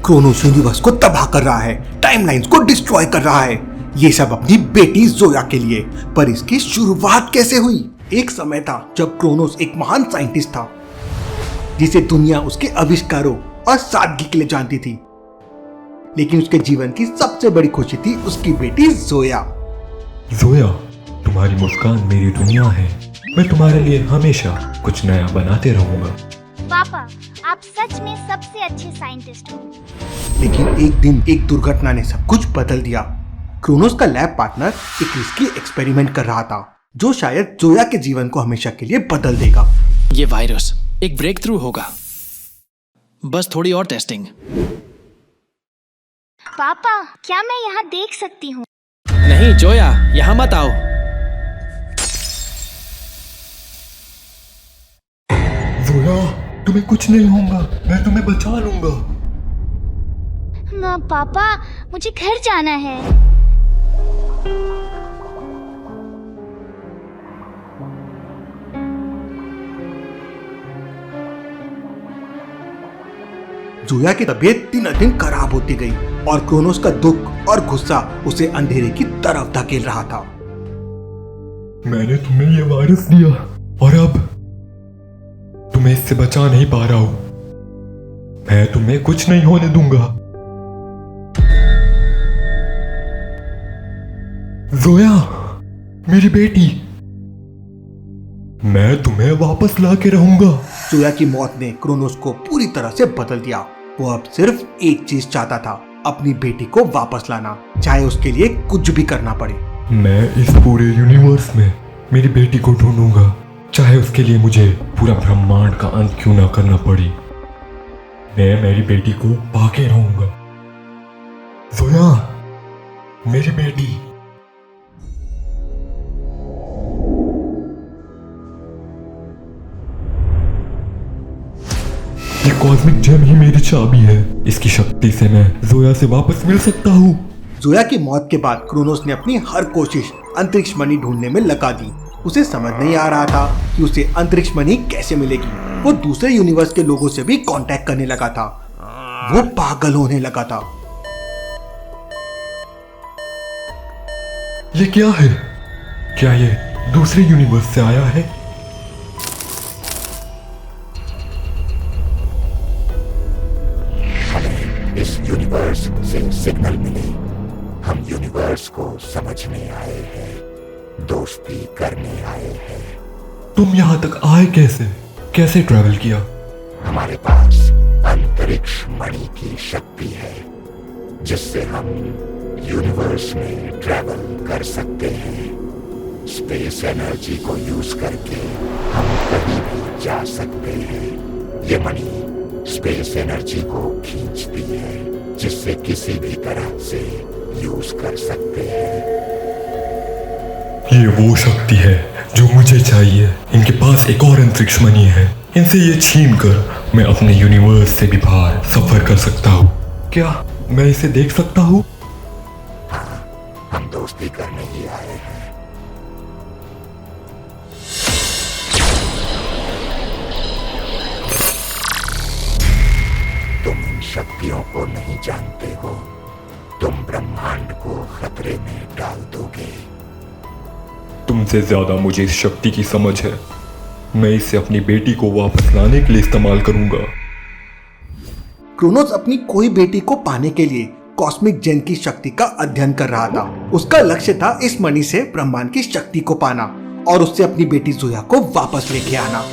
Kronos universe को तबाह कर रहा है, टाइमलाइंस को डिस्ट्रॉय कर रहा है, ये सब अपनी बेटी जोया के लिए। पर इसकी शुरुआत कैसे हुई? एक समय था जब क्रोनोस एक महान साइंटिस्ट था जिसे दुनिया उसके आविष्कारों और सादगी के लिए जानती थी। लेकिन उसके जीवन की सबसे बड़ी खुशी थी उसकी बेटी जोया। जोया, तुम्हारी मुस्कान मेरी दुनिया है। मैं तुम्हारे लिए हमेशा कुछ नया बनाते रहूंगा। पापा, आप सच में सबसे अच्छे साइंटिस्ट हो। लेकिन एक दिन एक दुर्घटना ने सब कुछ बदल दिया। क्रोनोस का लैब पार्टनर एक रिस्की एक्सपेरिमेंट कर रहा था जो शायद जोया के जीवन को हमेशा के लिए बदल देगा। ये वायरस एक ब्रेक थ्रू होगा, बस थोड़ी और टेस्टिंग। पापा, क्या मैं यहाँ देख सकती हूँ? नहीं जोया, यहाँ मत आओ। जोया, तुम्हें कुछ नहीं होगा, मैं तुम्हें बचा लूंगा। ना पापा, मुझे घर जाना है। जोया की तबीयत दिन दिन खराब होती गई और क्रोनोस का दुख और गुस्सा उसे अंधेरे की तरफ धकेल रहा था। मैंने तुम्हें ये वायरस दिया और अब तुम्हें इससे बचा नहीं पा रहा हूं। मैं तुम्हें कुछ नहीं होने दूंगा। जोया, मेरी बेटी, मैं तुम्हें वापस ला के रहूंगा। जोया की मौत ने क्रोनोस को पूरी तरह से बदल दिया। वो अब सिर्फ एक चीज चाहता था, अपनी बेटी को वापस लाना, चाहे उसके लिए कुछ भी करना पड़े। मैं इस पूरे यूनिवर्स में मेरी बेटी को ढूंढूंगा, चाहे उसके लिए मुझे पूरा ब्रह्मांड का अंत क्यों ना करना पड़े। मैं मेरी बेटी को पाके रहूंगा। जोया, मेरी बेटी। ये कॉस्मिक जेम ही मेरी चाबी है। इसकी शक्ति से मैं जोया से वापस मिल सकता हूँ। जोया की मौत के बाद क्रोनोस ने अपनी हर कोशिश अंतरिक्ष मणि ढूंढने में लगा दी। उसे समझ नहीं आ रहा था कि उसे अंतरिक्ष मणि कैसे मिलेगी। वो दूसरे यूनिवर्स के लोगों से भी कांटेक्ट करने लगा था। वो पागल होने लगा था। ये क्या है? क्या ये दूसरे यूनिवर्स से आया है? इस यूनिवर्स से सिग्नल मिले। हम यूनिवर्स को समझने आए हैं, दोस्ती करने आए हैं। तुम यहाँ तक आए कैसे? कैसे ट्रैवल किया? हमारे पास अंतरिक्ष मणि की शक्ति है जिससे हम यूनिवर्स में ट्रैवल कर सकते हैं। स्पेस एनर्जी को यूज करके हम कहीं भी जा सकते हैं। ये मणि स्पेस एनर्जी को खींचती है जिससे किसी भी तरह से यूज कर सकते हैं। ये वो शक्ति है जो मुझे चाहिए। इनके पास एक और अंतरिक्ष मणि है। इनसे ये छीन कर मैं अपने यूनिवर्स से भी बाहर सफर कर सकता हूँ। क्या मैं इसे देख सकता हूँ? हाँ, हम दोस्ती करने ही आए हैं। तुम इन शक्तियों को नहीं जानते हो। तुम ब्रह्मांड को खतरे में डाल दोगे। तुमसे ज्यादा मुझे इस शक्ति की समझ है। मैं इसे अपनी बेटी को वापस लाने के लिए इस्तेमाल करूंगा। क्रोनोस अपनी कोई बेटी को पाने के लिए कॉस्मिक जेन की शक्ति का अध्ययन कर रहा था। उसका लक्ष्य था इस मणि से ब्रह्मांड की शक्ति को पाना और उससे अपनी बेटी जोया को वापस लेके आना।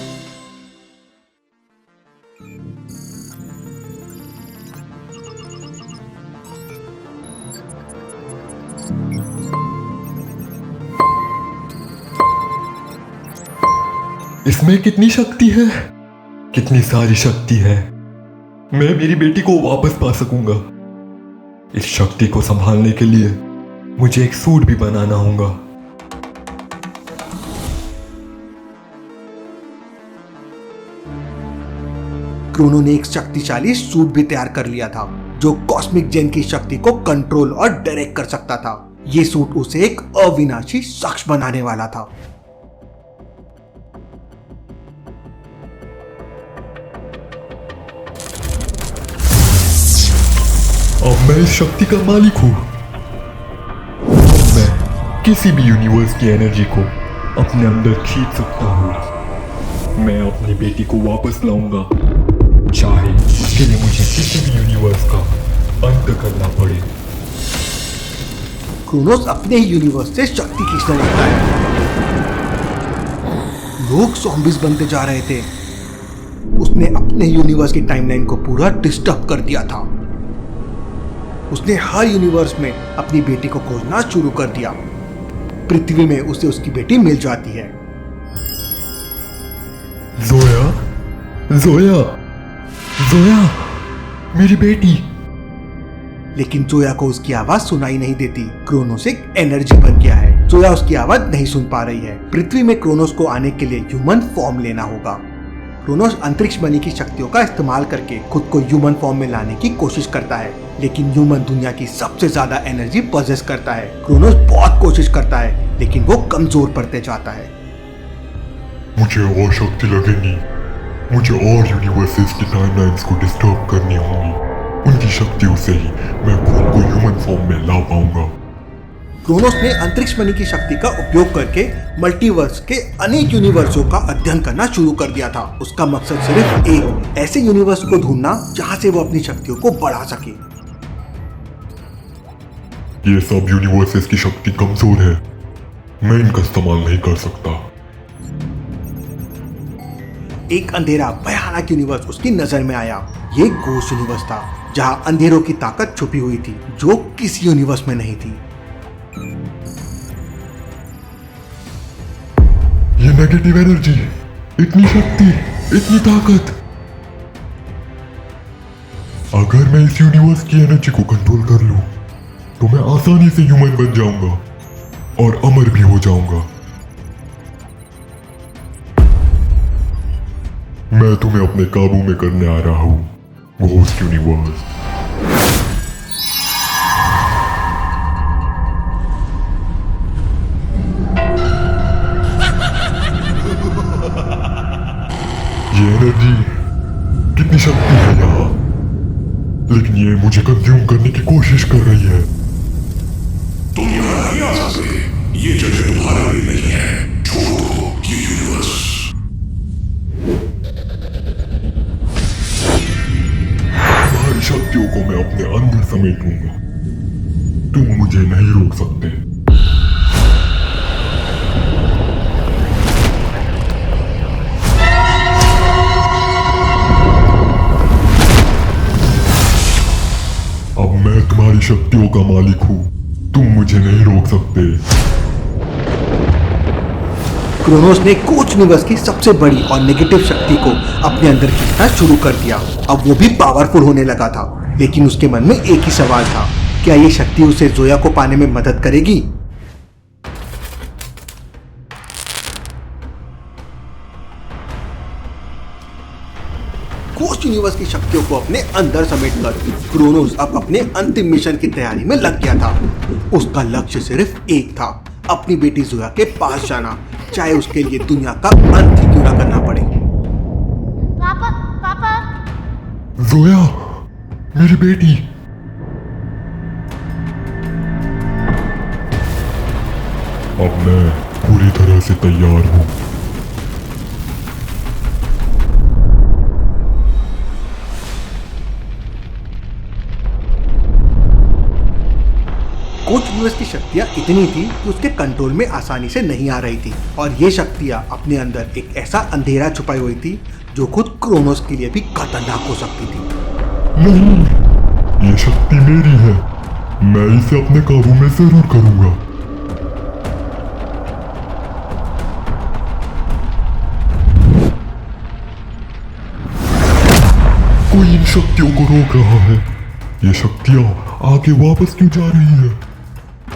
इसमें कितनी शक्ति है, कितनी सारी शक्ति है। मैं मेरी बेटी को वापस पा सकूंगा। इस शक्ति को संभालने के लिए मुझे एक सूट भी बनाना होगा। क्रोनो ने एक शक्तिशाली सूट भी तैयार कर लिया था जो कॉस्मिक जेन की शक्ति को कंट्रोल और डायरेक्ट कर सकता था। ये सूट उसे एक अविनाशी शख्स बनाने वाला था। मैं इस शक्ति का मालिक हूँ। मैं किसी भी यूनिवर्स की एनर्जी को अपने अंदर खींच सकता हूँ। मैं अपनी बेटी को वापस लाऊंगा, चाहे उसके लिए मुझे किसी भी यूनिवर्स का अंत करना पड़े। क्रोनोस अपने ही यूनिवर्स से शक्ति खींचने लगता है। लोग ज़ॉम्बीज बनते जा रहे थे। उसने अपने यूनिवर्स की टाइमलाइन को पूरा डिस्टर्ब कर दिया था। उसने हर यूनिवर्स में अपनी बेटी को खोजना शुरू कर दिया। पृथ्वी में उसे उसकी बेटी मिल जाती है। जोया, जोया, जोया, मेरी बेटी। लेकिन जोया को उसकी आवाज सुनाई नहीं देती। क्रोनोस एक एनर्जी बन गया है। जोया उसकी आवाज नहीं सुन पा रही है। पृथ्वी में क्रोनोस को आने के लिए ह्यूमन फॉर्म लेना होगा। क्रोनोस अंतरिक्ष मणि की शक्तियों का इस्तेमाल करके खुद को ह्यूमन फॉर्म में लाने की कोशिश करता है, लेकिन ह्यूमन दुनिया की सबसे ज्यादा एनर्जी पॉजेस करता है। क्रोनोस बहुत कोशिश करता है, लेकिन वो कमजोर पड़ते जाता है। मुझे और शक्ति लगेगी। मुझे और यूनिवर्सेस की टाइमलाइंस को डिस्टर्ब करनी होगी। उनकी शक्तियों से ही मैं खुद को ह्यूमन फॉर्म में ला पाऊंगा। क्रोनोस ने अंतरिक्ष मणि की शक्ति का उपयोग करके मल्टीवर्स के अनेक यूनिवर्सों का अध्ययन करना शुरू कर दिया था। उसका मकसद सिर्फ एक ऐसे यूनिवर्स को ढूंढना जहां से वो अपनी शक्तियों को बढ़ा सके। ये सब यूनिवर्सेस की शक्ति कमजोर है। मैं इनका इस्तेमाल नहीं कर सकता। एक अंधेरा भयानक यूनिवर्स उसकी नजर में आया। ये घोस्ट यूनिवर्स था, जहां अंधेरों की ताकत छुपी हुई थी, जो किसी यूनिवर्स में नहीं थी। ये नेगेटिव एनर्जी, इतनी शक्ति, इतनी ताकत। अगर मैं इस यूनिवर्स की एनर्जी को कंट्रोल कर लूं, तो मैं आसानी से ह्यूमन बन जाऊंगा और अमर भी हो जाऊंगा। मैं तुम्हें अपने काबू में करने आ रहा हूं, घोस्ट यूनिवर्स। ये एनर्जी, कितनी शक्ति है यहाँ, लेकिन ये मुझे कंज्यूम करने की कोशिश कर रही है। तुम यहाँ नहीं आ सकते। ये जगह तुम्हारे लिए नहीं है। छोड़ दो ये यूनिवर्स। तुम्हारी शक्तियों को मैं अपने अंदर समेट लूंगा। तुम मुझे नहीं रोक सकते। अब मैं तुम्हारी शक्तियों का मालिक हूं। तुम मुझे नहीं रोक सकते। क्रोनोस ने घोस्ट यूनिवर्स की सबसे बड़ी और नेगेटिव शक्ति को अपने अंदर खींचना शुरू कर दिया। अब वो भी पावरफुल होने लगा था, लेकिन उसके मन में एक ही सवाल था, क्या ये शक्ति उसे जोया को पाने में मदद करेगी? घोस्ट यूनिवर्स की शक्तियों को अपने अंदर समेटकर क्रोनोस अब अपने अंतिम मिशन की तैयारी में लग गया था। उसका लक्ष्य सिर्फ एक था, अपनी बेटी जोया के पास जाना, चाहे उसके लिए दुनिया का अंत ही क्यों ना करना पड़े। पापा पापा जोया, मेरी बेटी। अब मैं पूरी तरह से तैयार हूं। घोस्ट यूनिवर्स की शक्तियां इतनी थी कि उसके कंट्रोल में आसानी से नहीं आ रही थी, और ये शक्तियां अपने अंदर एक ऐसा अंधेरा छुपाई हुई थी जो खुद क्रोनोस के लिए भी खतरनाक हो सकती थी। नहीं, ये शक्ति मेरी है। मैं इसे अपने काबू में जरूर करूंगा। कोई इन शक्तियों को रोक रहा है। ये शक्तियां आगे वापस क्यों जा रही है?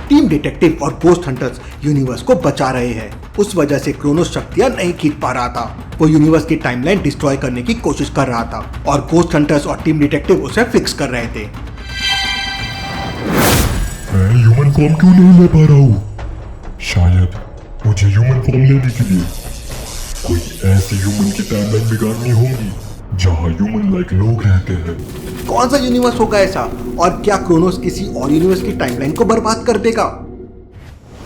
टीम डिटेक्टिव और घोस्ट हंटर्स यूनिवर्स को बचा रहे हैं। उस वजह से क्रोनोस शक्तियां नहीं खींच पा रहा था। वो यूनिवर्स की टाइमलाइन डिस्ट्रॉय करने की कोशिश कर रहा था, और घोस्ट हंटर्स और टीम डिटेक्टिव उसे फिक्स कर रहे थे। मैं ह्यूमन फॉर्म क्यों नहीं ले पा रहा हूँ? शायद मुझे ह्यूमन फॉर्म लेने के लिए कोई ऐसी ह्यूमन की टाइमलाइन बिगाड़नी होगी जहाँ ह्यूमन लाइक लोग रहते हैं। कौन सा यूनिवर्स होगा ऐसा, और क्या क्रोनोस किसी और यूनिवर्स की टाइमलाइन को बर्बाद कर देगा?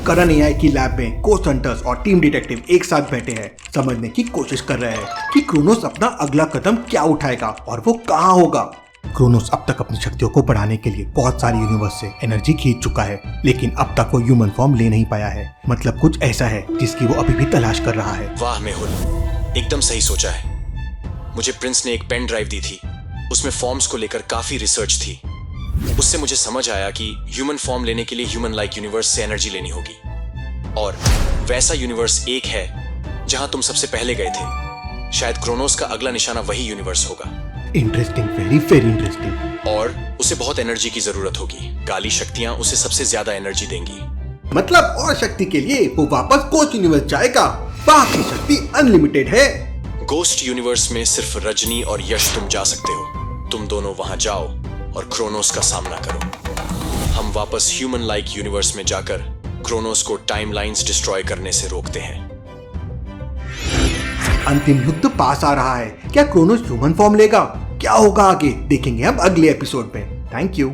करण एआई की लैब में कोस्ट हंटर्स और टीम डिटेक्टिव एक साथ बैठे हैं, समझने की कोशिश कर रहे हैं कि क्रोनोस अपना अगला कदम क्या उठाएगा और वो कहाँ होगा। क्रोनोस अब तक अपनी शक्तियों को बढ़ाने के लिए बहुत सारे यूनिवर्स से एनर्जी खींच चुका है, लेकिन अब तक वो ह्यूमन फॉर्म ले नहीं पाया है। मतलब कुछ ऐसा है जिसकी वो अभी भी तलाश कर रहा है। वाह मेहुल, एकदम सही सोचा है। मुझे प्रिंस ने एक पेन ड्राइव दी थी, उसमें फॉर्म्स को लेकर काफी रिसर्च थी। उससे मुझे समझ आया कि ह्यूमन फॉर्म लेने के लिए ह्यूमन लाइक यूनिवर्स से एनर्जी लेनी होगी, और वैसा यूनिवर्स एक है जहां तुम सबसे पहले गए थे। शायद क्रोनोस का अगला निशाना वही यूनिवर्स होगा। Interesting, very very interesting. और उसे बहुत एनर्जी की जरूरत होगी। काली शक्तियां उसे सबसे ज्यादा एनर्जी देंगी। मतलब और शक्ति के लिए वो वापस कोस्ट यूनिवर्स जाएगा। बाकी शक्ति अनलिमिटेड है। गोस्ट यूनिवर्स में सिर्फ रजनी और यश तुम जा सकते हो। तुम दोनों वहां जाओ और क्रोनोस का सामना करो। हम वापस ह्यूमन लाइक यूनिवर्स में जाकर क्रोनोस को टाइमलाइंस डिस्ट्रॉय करने से रोकते हैं। अंतिम युद्ध पास आ रहा है। क्या क्रोनोस ह्यूमन फॉर्म लेगा? क्या होगा आगे देखेंगे हम अगले एपिसोड में। Thank you.